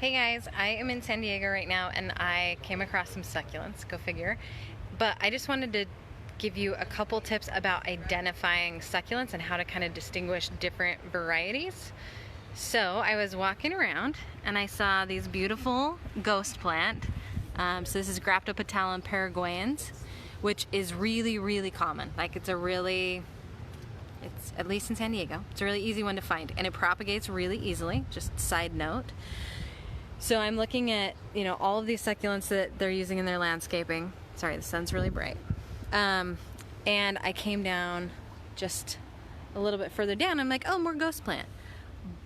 Hey guys, I am in San Diego right now and I came across some succulents, go figure. But I just wanted to give you a couple tips about identifying succulents and how to kind of distinguish different varieties. So I was walking around and I saw these beautiful ghost plant. So this is Graptopetalum paraguayans, which is really common. Like it's at least in San Diego, it's a really easy one to find and it propagates really easily, just side note. So I'm looking at, all of these succulents that they're using in their landscaping. Sorry, the sun's really bright. And I came down just a little bit further down. I'm like, oh, more ghost plant.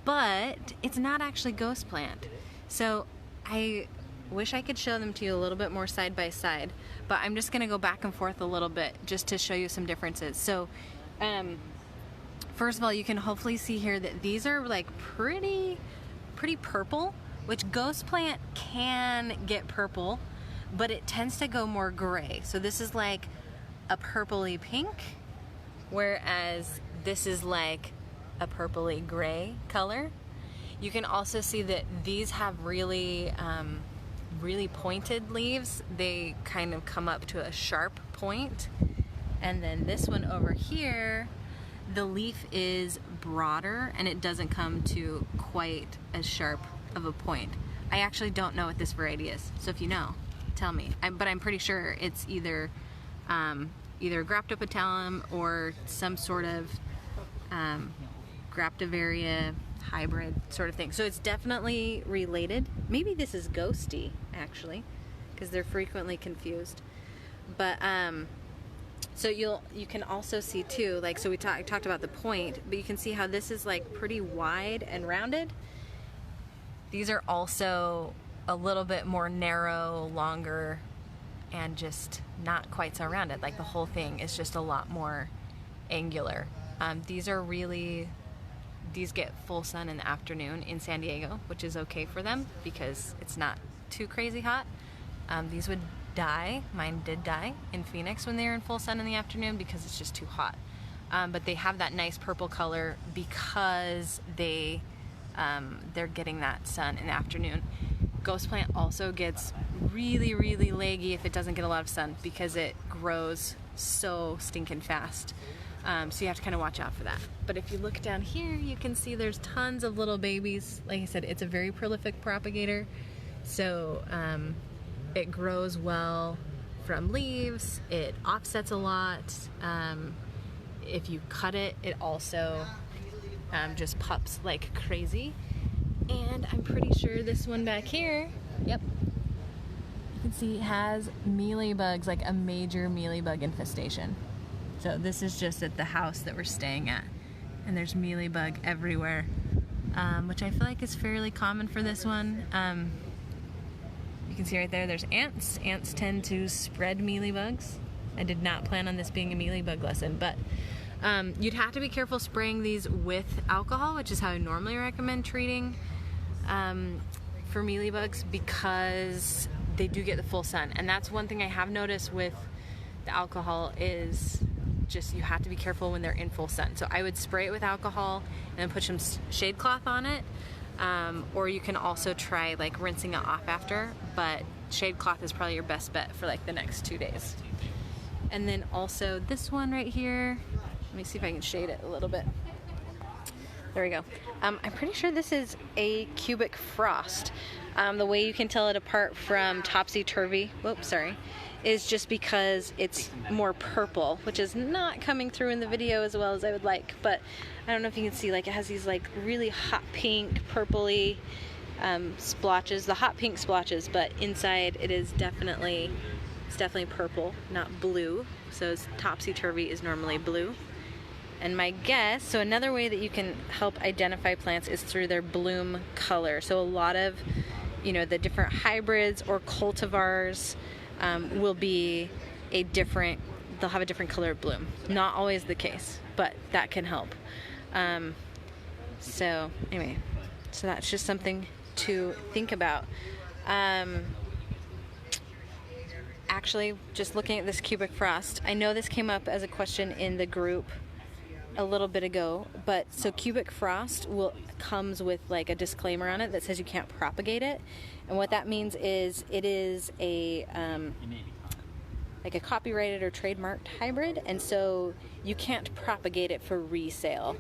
But it's not actually ghost plant. So I wish I could show them to you a little bit more side by side, but I'm just gonna go back and forth a little bit just to show you some differences. So first of all, you can hopefully see here that these are like pretty purple, which ghost plant can get purple, but it tends to go more gray. So this is like a purpley pink, whereas this is like a purpley gray color. You can also see that these have really pointed leaves. They kind of come up to a sharp point. And then this one over here, the leaf is broader and it doesn't come to quite as sharp of a point. I actually don't know what this variety is, so if you know, tell me. But I'm pretty sure it's either Graptopetalum or some sort of Echeveria hybrid sort of thing. So it's definitely related. Maybe this is ghosty actually, because they're frequently confused. But so you can also see too, like, so I talked about the point, but you can see how this is like pretty wide and rounded. These are also a little bit more narrow, longer, and just not quite so rounded. Like the whole thing is just a lot more angular. These get full sun in the afternoon in San Diego, which is okay for them because it's not too crazy hot. These would die. Mine did die in Phoenix when they were in full sun in the afternoon because it's just too hot. But they have that nice purple color because they're getting that sun in the afternoon. Ghost plant also gets really leggy if it doesn't get a lot of sun because it grows so stinking fast. So you have to kind of watch out for that. But if you look down here, you can see there's tons of little babies. Like I said, it's a very prolific propagator. So it grows well from leaves. It offsets a lot. If you cut it, it also just pups like crazy. And I'm pretty sure this one back here, yep, you can see it has mealybugs, like a major mealybug infestation. So this is just at the house that we're staying at, and there's mealybug everywhere, which I feel like is fairly common for this one. You can see right there, there's ants. Ants tend to spread mealybugs. I did not plan on this being a mealybug lesson, but you'd have to be careful spraying these with alcohol, which is how I normally recommend treating for mealybugs, because they do get the full sun. And that's one thing I have noticed with the alcohol is just you have to be careful when they're in full sun. So I would spray it with alcohol and then put some shade cloth on it, or you can also try like rinsing it off after, but shade cloth is probably your best bet for like the next 2 days. And then also this one right here, let me see if I can shade it a little bit. There we go. I'm pretty sure this is a cubic frost. The way you can tell it apart from topsy-turvy, is just because it's more splotches, which is not coming through in the video as well as I would like. But I don't know if you can see, like it has these like really hot pink, purpley splotches, the hot pink splotches, but inside it is definitely purple, not blue. So topsy-turvy is normally blue. And my guess, so another way that you can help identify plants is through their bloom color. So a lot of, the different hybrids or cultivars will be they'll have a different color of bloom. Not always the case, but that can help. So anyway, so that's just something to think about. Actually, just looking at this cubic frost, I know this came up as a question in the group a little bit ago, but so cubic frost comes with like a disclaimer on it that says you can't propagate it, and what that means is it is a like a copyrighted or trademarked hybrid, and so you can't propagate it for resale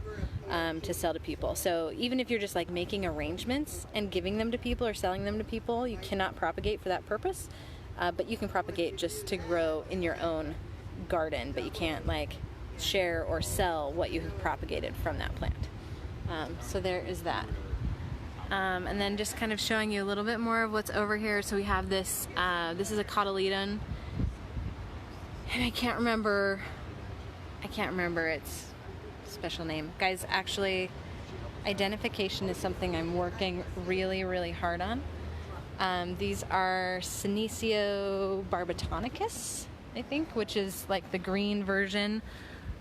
to sell to people. So even if you're just like making arrangements and giving them to people or selling them to people, you cannot propagate for that purpose, but you can propagate just to grow in your own garden, but you can't like share or sell what you have propagated from that plant. So there is that. And then just kind of showing you a little bit more of what's over here. So we have this, this is a cotyledon, and I can't remember its special name. Guys, actually, identification is something I'm working really, really hard on. These are Senecio barbatonicus, I think, which is like the green version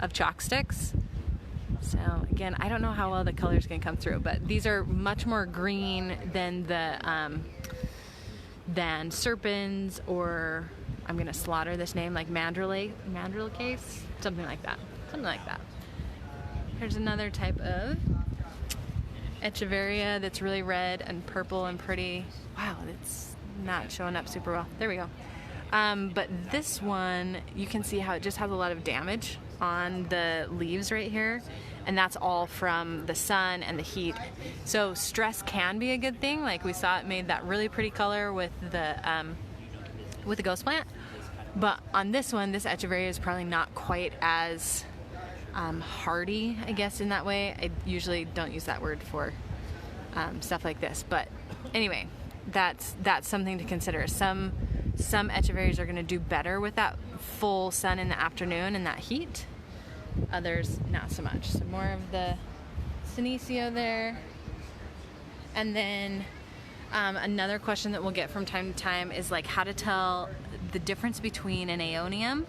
of chalk sticks. So again, I don't know how well the colors can come through, but these are much more green than the than serpens, or I'm gonna slaughter this name, like mandrillacase, something like that. Here's another type of Echeveria that's really red and purple and pretty. Wow, it's not showing up super well. There we go. But this one, you can see how it just has a lot of damage on the leaves right here, and that's all from the sun and the heat. So stress can be a good thing. Like we saw, it made that really pretty color with the ghost plant. But on this one, this Echeveria is probably not quite as hardy, I guess, in that way. I usually don't use that word for stuff like this, but anyway, that's something to consider. Some Echeverias are going to do better with that full sun in the afternoon and that heat. Others, not so much. So more of the Senecio there. And then another question that we'll get from time to time is like how to tell the difference between an Aeonium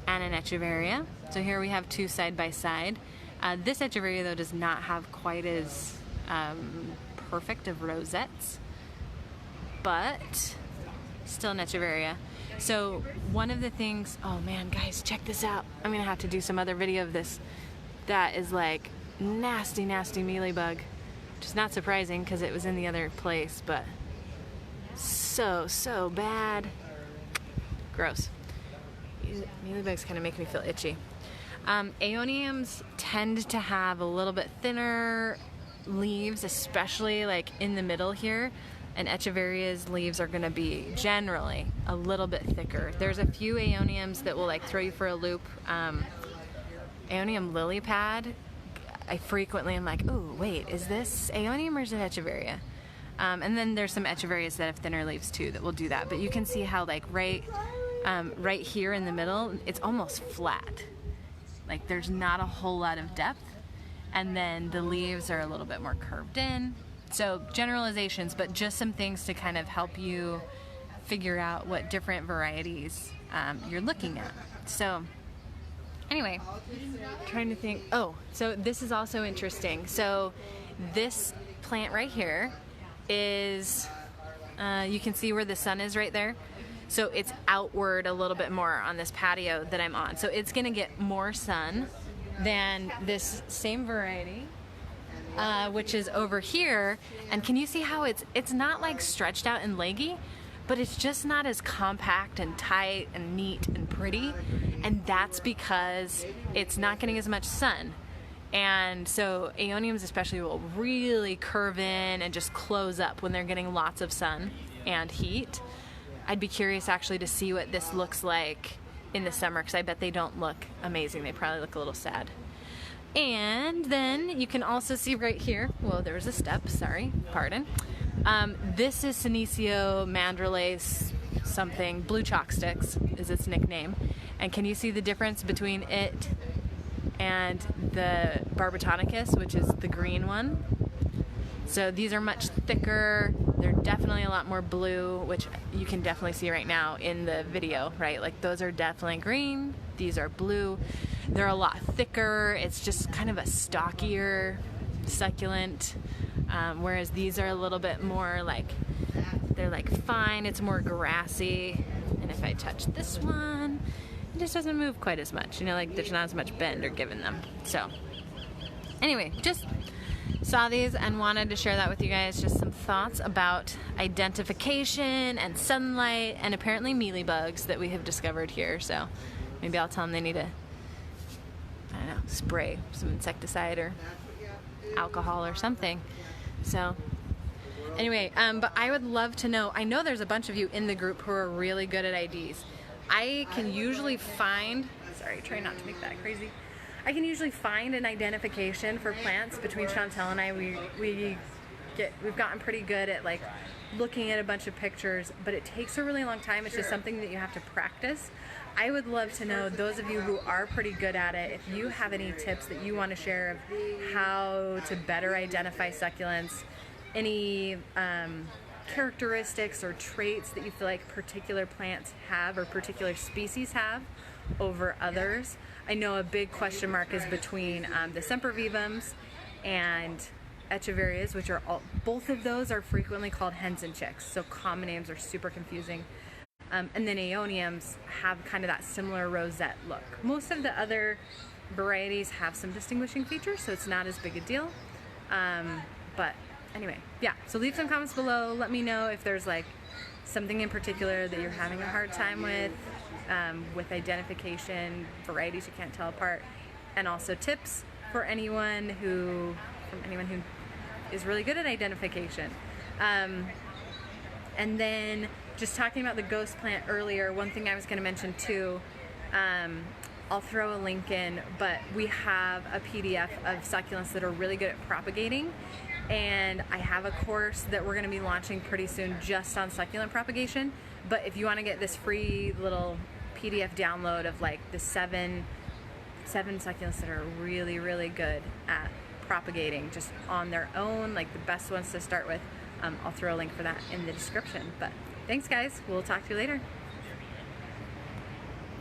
and an Echeveria. So here we have two side by side. This Echeveria, though, does not have quite as perfect of rosettes, but still an Echeveria. So one of the things, oh man, guys, check this out. I'm gonna have to do some other video of this. That is like nasty, nasty mealybug, which is not surprising because it was in the other place, but so bad. Gross. Mealybugs kind of make me feel itchy. Aeoniums tend to have a little bit thinner leaves, especially like in the middle here. And Echeveria's leaves are going to be generally a little bit thicker. There's a few Aeoniums that will like throw you for a loop. Aeonium lily pad, I frequently am like, oh wait, is this Aeonium or is it Echeveria? And then there's some Echeverias that have thinner leaves too that will do that. But you can see how like right here in the middle, it's almost flat. Like there's not a whole lot of depth. And then the leaves are a little bit more curved in. So generalizations, but just some things to kind of help you figure out what different varieties you're looking at. So anyway, trying to think. Oh, so this is also interesting. So this plant right here is, you can see where the sun is right there. So it's outward a little bit more on this patio that I'm on. So it's gonna get more sun than this same variety, which is over here. And can you see how it's not like stretched out and leggy, but it's just not as compact and tight and neat and pretty. And that's because it's not getting as much sun. And so Aeoniums especially will really curve in and just close up when they're getting lots of sun and heat. I'd be curious actually to see what this looks like in the summer, because I bet they don't look amazing. They probably look a little sad. And then you can also see right here, well, there was a step, sorry, pardon. This is Senecio mandrillace something, blue chalk sticks is its nickname. And can you see the difference between it and the barbatonicus, which is the green one? So these are much thicker. They're definitely a lot more blue, which you can definitely see right now in the video, right? Like those are definitely green. These are blue. They're a lot thicker. It's just kind of a stockier succulent, whereas these are a little bit more like, they're like fine. It's more grassy. And if I touch this one, it just doesn't move quite as much. You know, like there's not as much bend or give in them. So anyway, just saw these and wanted to share that with you guys. Just some thoughts about identification and sunlight and apparently mealybugs that we have discovered here. So maybe I'll tell them they need to, I don't know, spray some insecticide or alcohol or something. So anyway, but I would love to know, I know there's a bunch of you in the group who are really good at IDs. I can usually find, sorry, try not to make that crazy. I can usually find an identification for plants. Between Chantel and I, we've gotten pretty good at like looking at a bunch of pictures, but it takes a really long time. It's just something that you have to practice. I would love to know, those of you who are pretty good at it, if you have any tips that you want to share of how to better identify succulents, any characteristics or traits that you feel like particular plants have or particular species have over others. I know a big question mark is between the sempervivums and Echeverias, which are both of those are frequently called hens and chicks, so common names are super confusing. And then Aeoniums have kind of that similar rosette look. Most of the other varieties have some distinguishing features, so it's not as big a deal. But anyway, yeah, so leave some comments below. Let me know if there's like something in particular that you're having a hard time with identification, varieties you can't tell apart, and also tips for anyone who is really good at identification. And then just talking about the ghost plant earlier, one thing I was going to mention too, I'll throw a link in, but we have a PDF of succulents that are really good at propagating, and I have a course that we're going to be launching pretty soon just on succulent propagation. But if you want to get this free little PDF download of like the seven succulents that are really, really good at propagating just on their own, like the best ones to start with, I'll throw a link for that in the description. But thanks guys, we'll talk to you later.